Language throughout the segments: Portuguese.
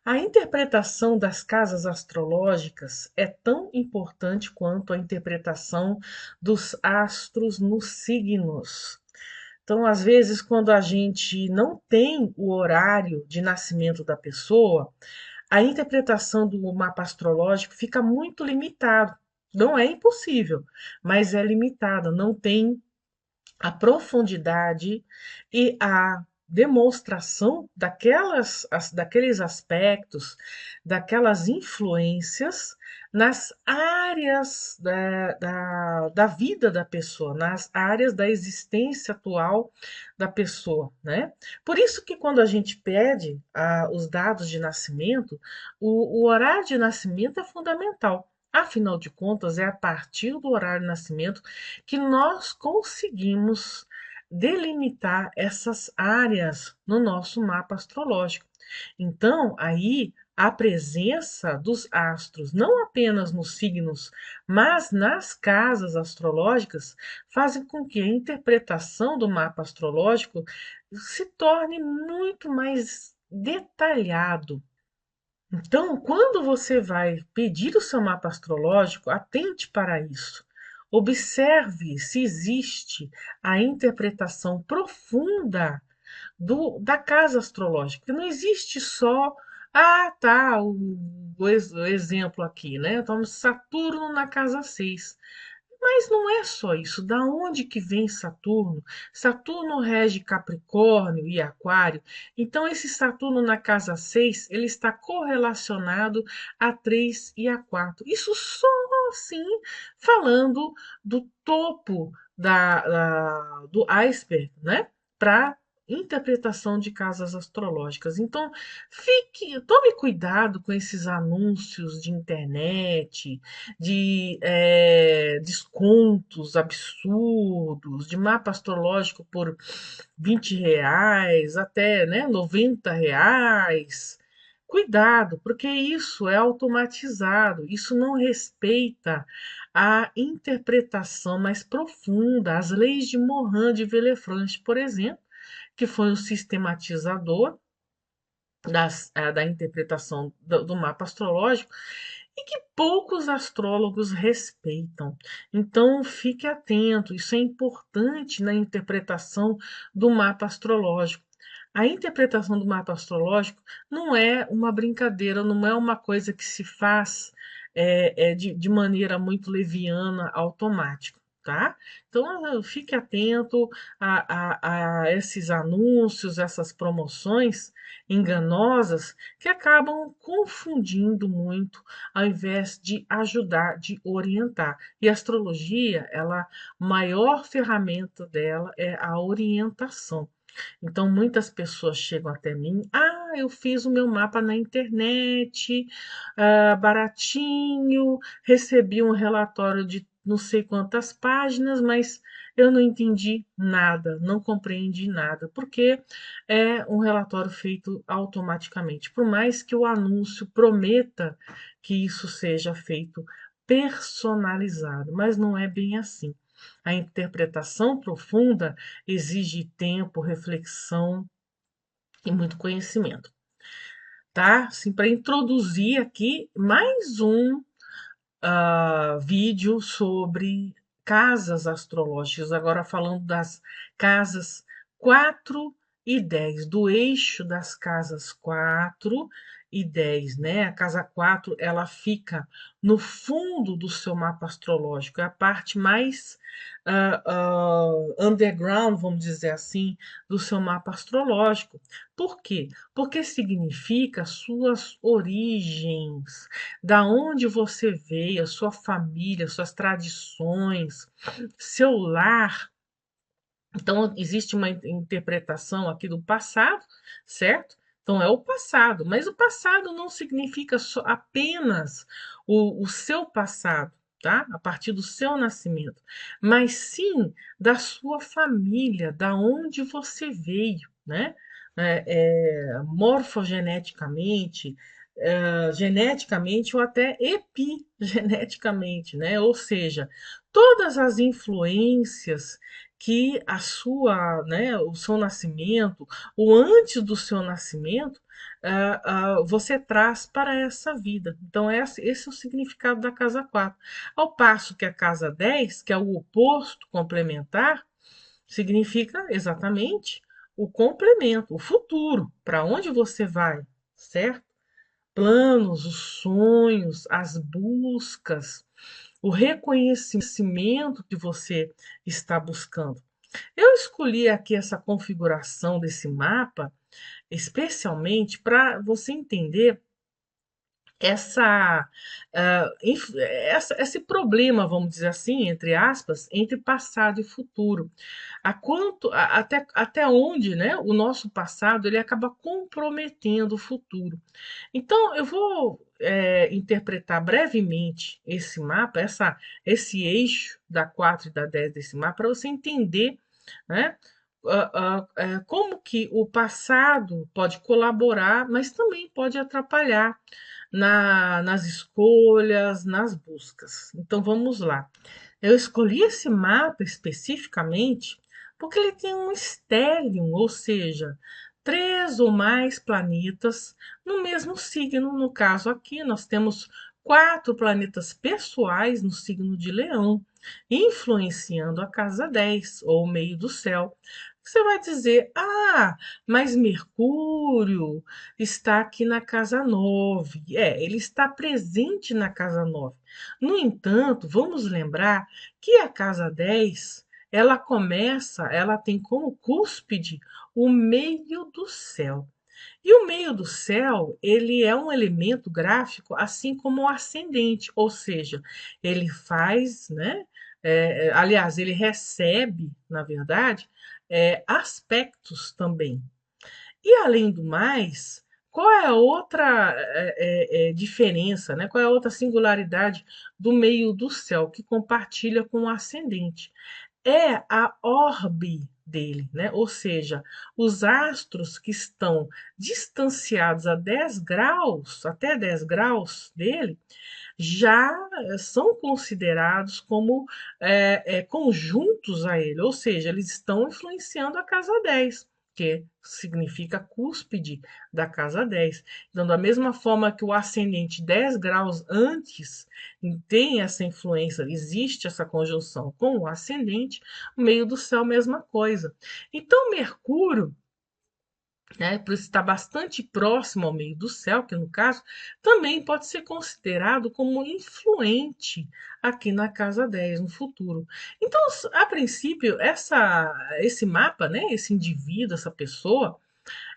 A interpretação das casas astrológicas é tão importante quanto a interpretação dos astros nos signos. Então, às vezes, quando a gente não tem o horário de nascimento da pessoa, a interpretação do mapa astrológico fica muito limitada. Não é impossível, mas é limitada, não tem a profundidade e a demonstração daqueles aspectos, daquelas influências nas áreas da vida da pessoa, nas áreas da existência atual da pessoa, né? Por isso que quando a gente pede os dados de nascimento, o horário de nascimento é fundamental. Afinal de contas, é a partir do horário de nascimento que nós conseguimos delimitar essas áreas no nosso mapa astrológico. Então, aí a presença dos astros, não apenas nos signos, mas nas casas astrológicas, fazem com que a interpretação do mapa astrológico se torne muito mais detalhado. Então, quando você vai pedir o seu mapa astrológico, atente para isso. Observe se existe a interpretação profunda da casa astrológica. Porque não existe só, tá, o exemplo aqui, né? Então, Saturno na casa 6. Mas não é só isso. Da onde que vem Saturno? Saturno rege Capricórnio e Aquário. Então, esse Saturno na casa 6 ele está correlacionado a 3 e a 4. Isso só assim falando do topo do iceberg, né? Para interpretação de casas astrológicas. Então, tome cuidado com esses anúncios de internet, de descontos absurdos, de mapa astrológico por R$ 20 até, né, R$ 90. Cuidado, porque isso é automatizado, isso não respeita a interpretação mais profunda, as leis de Morin de Villefranche, por exemplo, que foi um sistematizador da interpretação do mapa astrológico e que poucos astrólogos respeitam. Então, fique atento, isso é importante na interpretação do mapa astrológico. A interpretação do mapa astrológico não é uma brincadeira, não é uma coisa que se faz de maneira muito leviana, automática. Tá? Então, fique atento a esses anúncios, essas promoções enganosas que acabam confundindo muito ao invés de ajudar, de orientar. E a astrologia, ela, maior ferramenta dela é a orientação. Então, muitas pessoas chegam até mim, eu fiz o meu mapa na internet, baratinho, recebi um relatório de não sei quantas páginas, mas eu não entendi nada, não compreendi nada, porque é um relatório feito automaticamente. Por mais que o anúncio prometa que isso seja feito personalizado, mas não é bem assim. A interpretação profunda exige tempo, reflexão e muito conhecimento, tá? Assim, para introduzir aqui mais um vídeo sobre casas astrológicas, agora falando das casas 4 e 10, do eixo das casas 4 e 10, né? A casa 4 ela fica no fundo do seu mapa astrológico, é a parte mais underground, vamos dizer assim, do seu mapa astrológico. Por quê? Porque significa suas origens, da onde você veio, a sua família, suas tradições, seu lar. Então, existe uma interpretação aqui do passado, certo? Então, é o passado, mas o passado não significa apenas o seu passado, tá? A partir do seu nascimento, mas sim da sua família, da onde você veio, né? Morfogeneticamente, geneticamente ou até epigeneticamente, né? Ou seja, todas as influências que né, o seu nascimento, o antes do seu nascimento, você traz para essa vida. Então, esse é o significado da casa 4. Ao passo que a casa 10, que é o oposto complementar, significa exatamente o complemento, o futuro, para onde você vai, certo? Planos, os sonhos, as buscas, o reconhecimento que você está buscando. Eu escolhi aqui essa configuração desse mapa, especialmente para você entender essa, esse problema, vamos dizer assim, entre aspas, entre passado e futuro. Até onde, né, o nosso passado ele acaba comprometendo o futuro. Então, eu vou interpretar brevemente esse mapa, esse eixo da 4 e da 10 desse mapa, para você entender, né, como que o passado pode colaborar, mas também pode atrapalhar nas escolhas, nas buscas. Então vamos lá. Eu escolhi esse mapa especificamente porque ele tem um stellium, ou seja, três ou mais planetas no mesmo signo. No caso aqui, nós temos quatro planetas pessoais no signo de Leão, influenciando a casa 10 ou o meio do céu. Você vai dizer, mas Mercúrio está aqui na casa 9. Ele está presente na casa 9. No entanto, vamos lembrar que a casa 10, ela tem como cúspide o meio do céu. E o meio do céu, ele é um elemento gráfico, assim como o ascendente, ou seja, ele faz, né? Aliás, ele recebe, na verdade, aspectos também. E além do mais, qual é a outra diferença, né? Qual é a outra singularidade do meio do céu que compartilha com o ascendente? É a orbe dele, né? Ou seja, os astros que estão distanciados a 10 graus, até 10 graus dele, já são considerados como conjuntos a ele, ou seja, eles estão influenciando a casa 10, que significa cúspide da casa 10. Então, da mesma forma que o ascendente 10 graus antes tem essa influência, existe essa conjunção com o ascendente, o meio do céu, mesma coisa. Então, Mercúrio, né, por estar bastante próximo ao meio do céu, que no caso também pode ser considerado como influente aqui na casa 10 no futuro. Então, a princípio, esse mapa, né, esse indivíduo, essa pessoa,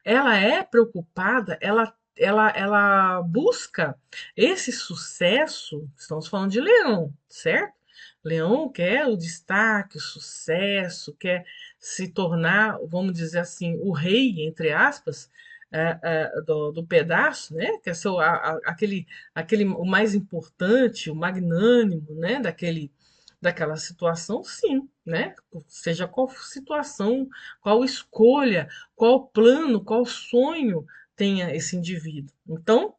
ela é preocupada, ela busca esse sucesso. Estamos falando de Leão, certo? Leão quer o destaque, o sucesso, quer se tornar, vamos dizer assim, o rei, entre aspas, do pedaço, né? Quer ser aquele, o mais importante, o magnânimo, né? Daquela situação, sim, né? Seja qual situação, qual escolha, qual plano, qual sonho tenha esse indivíduo. Então,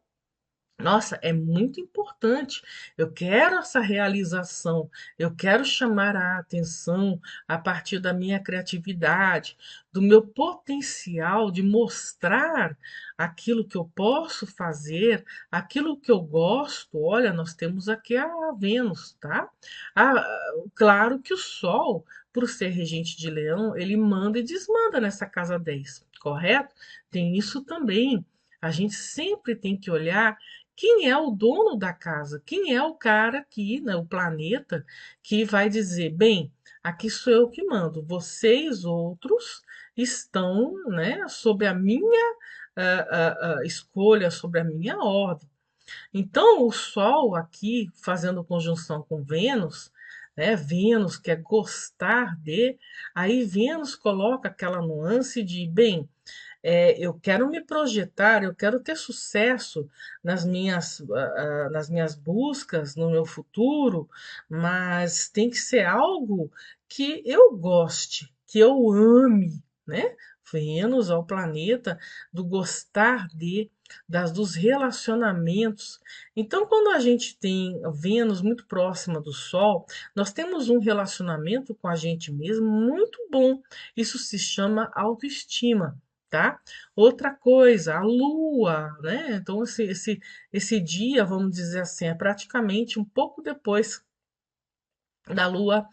nossa, é muito importante. Eu quero essa realização, eu quero chamar a atenção a partir da minha criatividade, do meu potencial de mostrar aquilo que eu posso fazer, aquilo que eu gosto. Olha, nós temos aqui a Vênus, tá? Claro que o Sol, por ser regente de Leão, ele manda e desmanda nessa casa 10, correto? Tem isso também. A gente sempre tem que olhar quem é o dono da casa, quem é o cara aqui, né, o planeta, que vai dizer, bem, aqui sou eu que mando, vocês outros estão, né, sob a minha escolha, sobre a minha ordem. Então, o Sol aqui, fazendo conjunção com Vênus, né, Vênus quer gostar de, aí Vênus coloca aquela nuance de, bem, eu quero me projetar, eu quero ter sucesso nas minhas buscas, no meu futuro, mas tem que ser algo que eu goste, que eu ame, né? Vênus ao planeta do gostar de. dos relacionamentos. Então, quando a gente tem Vênus muito próxima do Sol, nós temos um relacionamento com a gente mesmo muito bom. Isso se chama autoestima. Tá? Outra coisa, a Lua, né? Então, esse dia, vamos dizer assim, é praticamente um pouco depois da Lua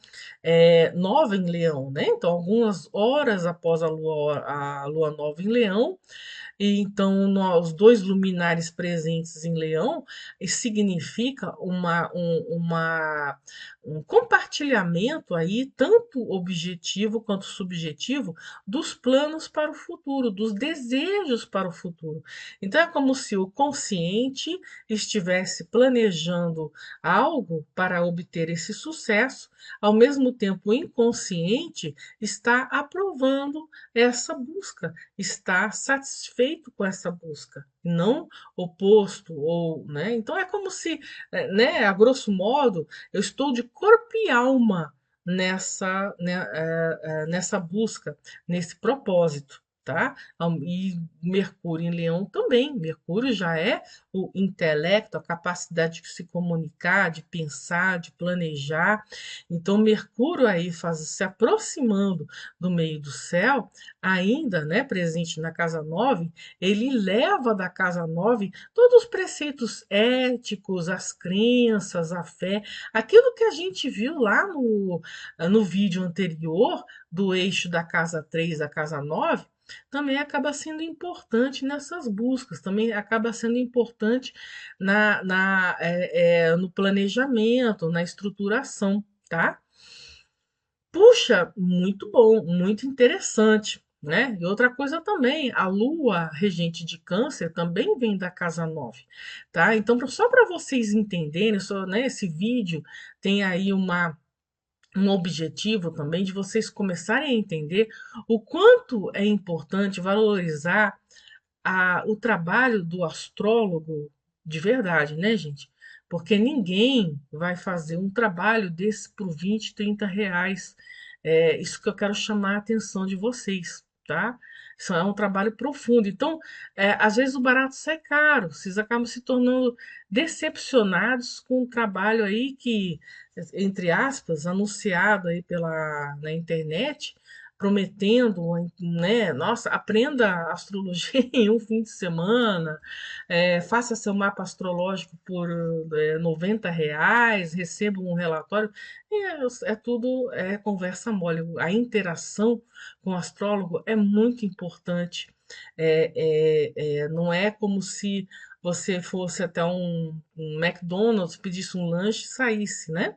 nova em Leão, né? Então, algumas horas após a Lua nova em Leão, e então, os dois luminares presentes em Leão significa um compartilhamento aí, tanto objetivo quanto subjetivo, dos planos para o futuro, dos desejos para o futuro. Então, é como se o consciente estivesse planejando algo para obter esse sucesso, ao mesmo tempo o inconsciente está aprovando essa busca, está satisfeito com essa busca, não oposto ou, né? Então é como se, né, a grosso modo, eu estou de corpo e alma nessa busca, nesse propósito. Tá? E Mercúrio em Leão também. Mercúrio já é o intelecto, a capacidade de se comunicar, de pensar, de planejar. Então, Mercúrio aí se aproximando do meio do céu, ainda, né, presente na casa 9, ele leva da casa 9 todos os preceitos éticos, as crenças, a fé, aquilo que a gente viu lá no vídeo anterior do eixo da casa 3 da casa 9, também acaba sendo importante nessas buscas, também acaba sendo importante no planejamento, na estruturação, tá? Puxa, muito bom, muito interessante, né? E outra coisa também, a Lua regente de Câncer também vem da casa 9, tá? Então, só para vocês entenderem, né, esse vídeo tem aí um objetivo também de vocês começarem a entender o quanto é importante valorizar o trabalho do astrólogo de verdade, né, gente? Porque ninguém vai fazer um trabalho desse por 20, R$ 30. É isso que eu quero chamar a atenção de vocês, tá? Isso é um trabalho profundo. Então, às vezes o barato sai caro, vocês acabam se tornando decepcionados com um trabalho aí que, entre aspas, anunciado aí na internet, prometendo, né? Nossa, aprenda astrologia em um fim de semana, faça seu mapa astrológico por R$ 90, receba um relatório. Tudo conversa mole. A interação com o astrólogo é muito importante. Não é como se você fosse até um McDonald's, pedisse um lanche e saísse, né?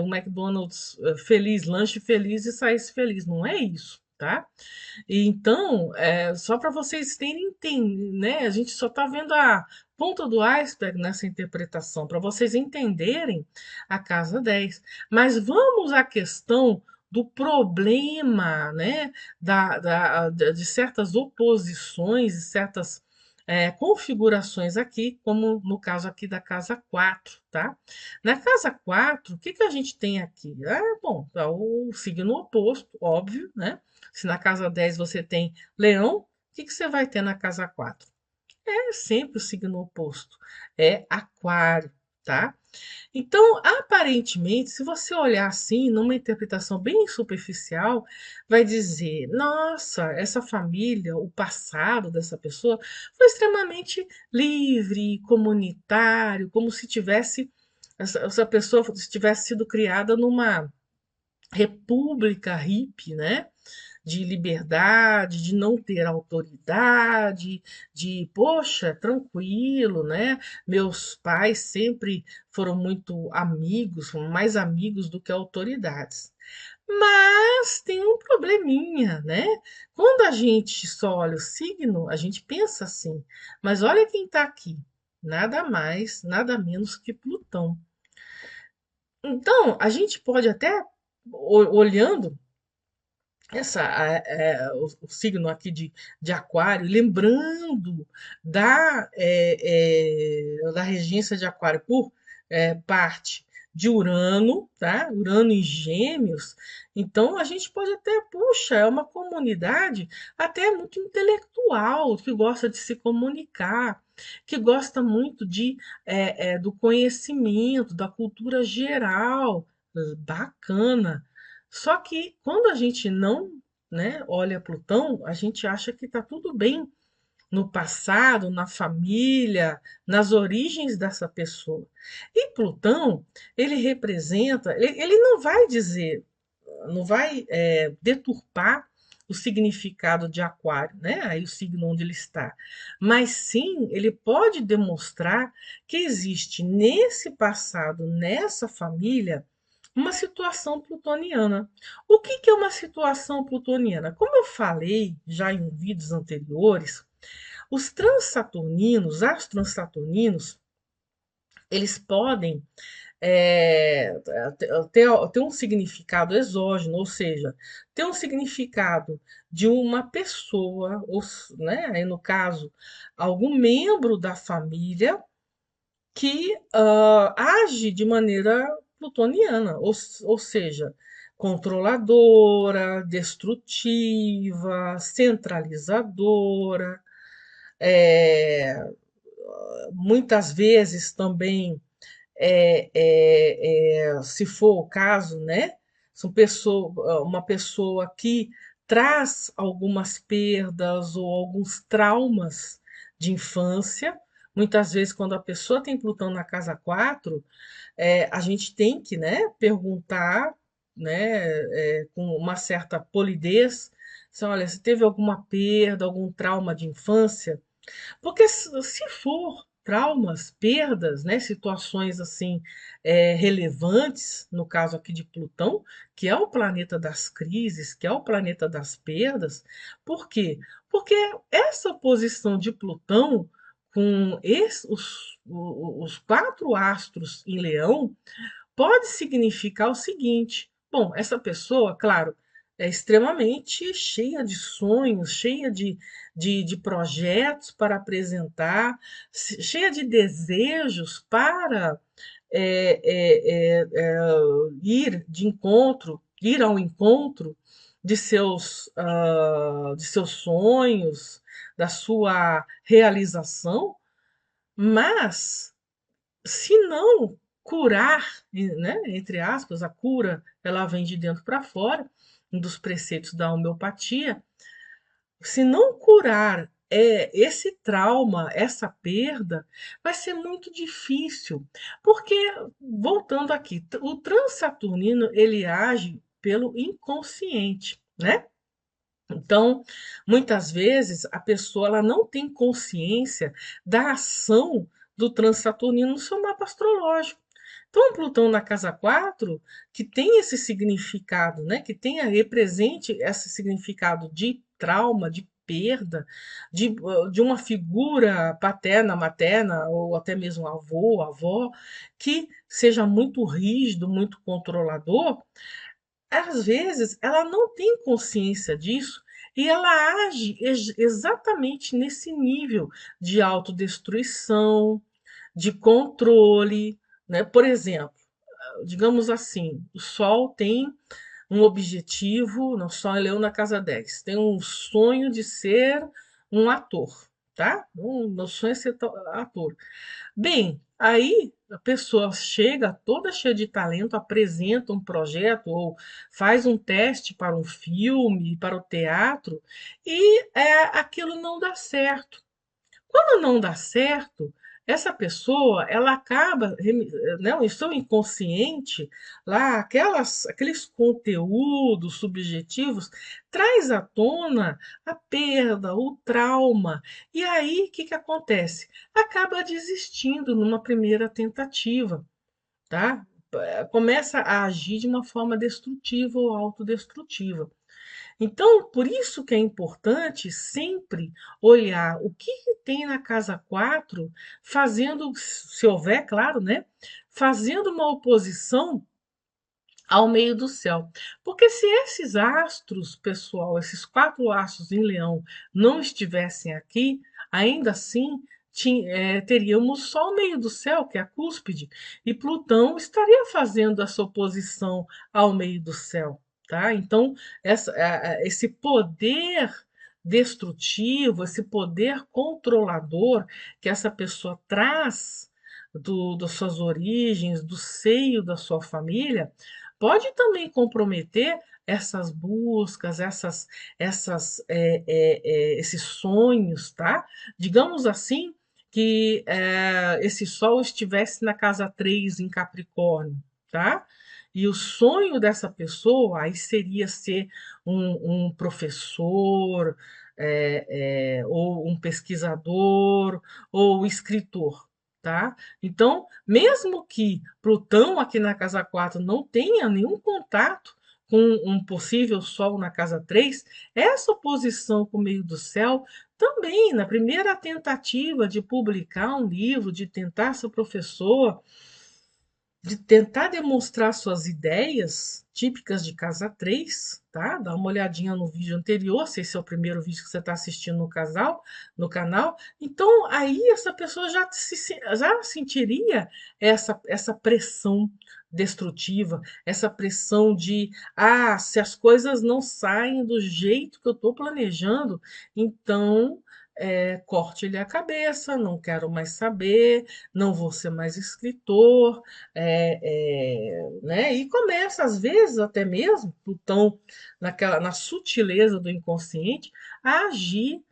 O McDonald's feliz, lanche feliz e saísse feliz. Não é isso, tá? E então, só para vocês terem, né? A gente só está vendo a ponta do iceberg nessa interpretação, para vocês entenderem a casa 10. Mas vamos à questão do problema, né, de certas oposições e certas configurações aqui, como no caso aqui da casa 4, tá? Na casa 4, o que, que a gente tem aqui? Bom, é o signo oposto, óbvio, né? Se na casa 10 você tem Leão, o que, que você vai ter na casa 4? É sempre o signo oposto, é Aquário, tá? Então, aparentemente, se você olhar assim, numa interpretação bem superficial, vai dizer: nossa, essa família, o passado dessa pessoa foi extremamente livre, comunitário, como se essa pessoa tivesse sido criada numa república hippie, né? De liberdade, de não ter autoridade, de, poxa, tranquilo, né? Meus pais sempre foram muito amigos, foram mais amigos do que autoridades. Mas tem um probleminha, né? Quando a gente só olha o signo, a gente pensa assim, mas olha quem está aqui. Nada mais, nada menos que Plutão. Então, a gente pode até, olhando o signo aqui de Aquário, lembrando da regência de Aquário por parte de Urano, tá? Urano em Gêmeos. Então a gente pode até, puxa, é uma comunidade até muito intelectual, que gosta de se comunicar, que gosta muito do conhecimento, da cultura geral. Bacana. Só que quando a gente não, né, olha Plutão, a gente acha que está tudo bem no passado, na família, nas origens dessa pessoa. E Plutão, ele representa, ele não vai dizer, não vai deturpar o significado de Aquário, né? Aí o signo onde ele está. Mas sim, ele pode demonstrar que existe nesse passado, nessa família, uma situação plutoniana. O que que é uma situação plutoniana? Como eu falei já em vídeos anteriores, as transsaturninos, eles podem é, ter um significado exógeno, ou seja, ter um significado de uma pessoa, ou, né, aí no caso, algum membro da família que age de maneira plutoniana, ou seja, controladora, destrutiva, centralizadora, é, muitas vezes também, se for o caso, né? Uma pessoa que traz algumas perdas ou alguns traumas de infância. Muitas vezes, quando a pessoa tem Plutão na casa 4, a gente tem que, né, perguntar, né, com uma certa polidez, se, olha, se teve alguma perda, algum trauma de infância, porque se for traumas, perdas, né, situações assim relevantes, no caso aqui de Plutão, que é o planeta das crises, que é o planeta das perdas, por quê? Porque essa oposição de Plutão com os quatro astros em Leão pode significar o seguinte: bom, essa pessoa, claro, é extremamente cheia de sonhos, cheia de projetos para apresentar, cheia de desejos para ir ao encontro de seus sonhos, da sua realização, mas se não curar, né, entre aspas, a cura, ela vem de dentro para fora, um dos preceitos da homeopatia, se não curar esse trauma, essa perda, vai ser muito difícil, porque, voltando aqui, o transsaturnino, ele age pelo inconsciente, né? Então, muitas vezes, a pessoa ela não tem consciência da ação do transsaturnino no seu mapa astrológico. Então, Plutão na casa 4, que tem esse significado, né, que tenha represente esse significado de trauma, de perda, de uma figura paterna, materna, ou até mesmo avô, avó, que seja muito rígido, muito controlador, às vezes ela não tem consciência disso e ela age exatamente nesse nível de autodestruição, de controle, né? Por exemplo, digamos assim, o Sol tem um objetivo, não, Sol é Leão na casa 10, tem um sonho de ser um ator, tá? Meu sonho é ser ator. Bem, aí a pessoa chega toda cheia de talento, apresenta um projeto ou faz um teste para um filme, para o teatro, e aquilo não dá certo. Quando não dá certo, essa pessoa ela acaba, né, o seu inconsciente, lá, aqueles conteúdos subjetivos, traz à tona a perda, o trauma. E aí, o que, que acontece? Acaba desistindo numa primeira tentativa, tá? Começa a agir de uma forma destrutiva ou autodestrutiva. Então, por isso que é importante sempre olhar o que, que tem na casa 4, fazendo, se houver, claro, né? Fazendo uma oposição ao meio do céu. Porque se esses astros, pessoal, esses quatro astros em Leão não estivessem aqui, ainda assim teríamos só o meio do céu, que é a cúspide, e Plutão estaria fazendo essa oposição ao meio do céu, tá? Então, esse poder destrutivo, esse poder controlador que essa pessoa traz das suas origens, do seio da sua família, pode também comprometer essas buscas, esses sonhos, tá? Digamos assim, que esse Sol estivesse na casa 3 em Capricórnio, tá? E o sonho dessa pessoa aí seria ser um professor, ou um pesquisador, ou escritor, tá? Então, mesmo que Plutão aqui na casa 4 não tenha nenhum contato com um possível Sol na casa 3, essa oposição com o meio do céu também, na primeira tentativa de publicar um livro, de tentar ser professor, de tentar demonstrar suas ideias típicas de casa 3, tá? Dá uma olhadinha no vídeo anterior, se esse é o primeiro vídeo que você está assistindo no canal. Então, aí essa pessoa já sentiria essa pressão destrutiva, essa pressão de, se as coisas não saem do jeito que eu estou planejando, então corte-lhe a cabeça, não quero mais saber, não vou ser mais escritor, né? E começa, às vezes, até mesmo, Plutão, na sutileza do inconsciente, a agir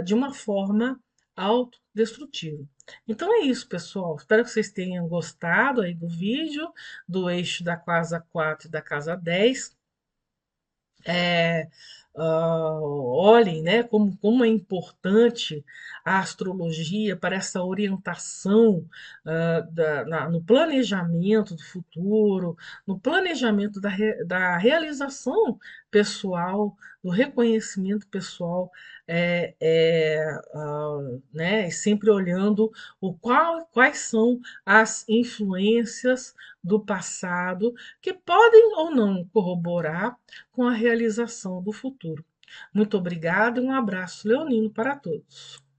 de uma forma autodestrutiva. Então é isso, pessoal. Espero que vocês tenham gostado aí do vídeo, do eixo da casa 4 e da casa 10. Olhem, né, como é importante a astrologia para essa orientação no planejamento do futuro, no planejamento da realização pessoal, do reconhecimento pessoal, né, sempre olhando quais são as influências do passado que podem ou não corroborar com a realização do futuro. Muito obrigada e um abraço leonino para todos.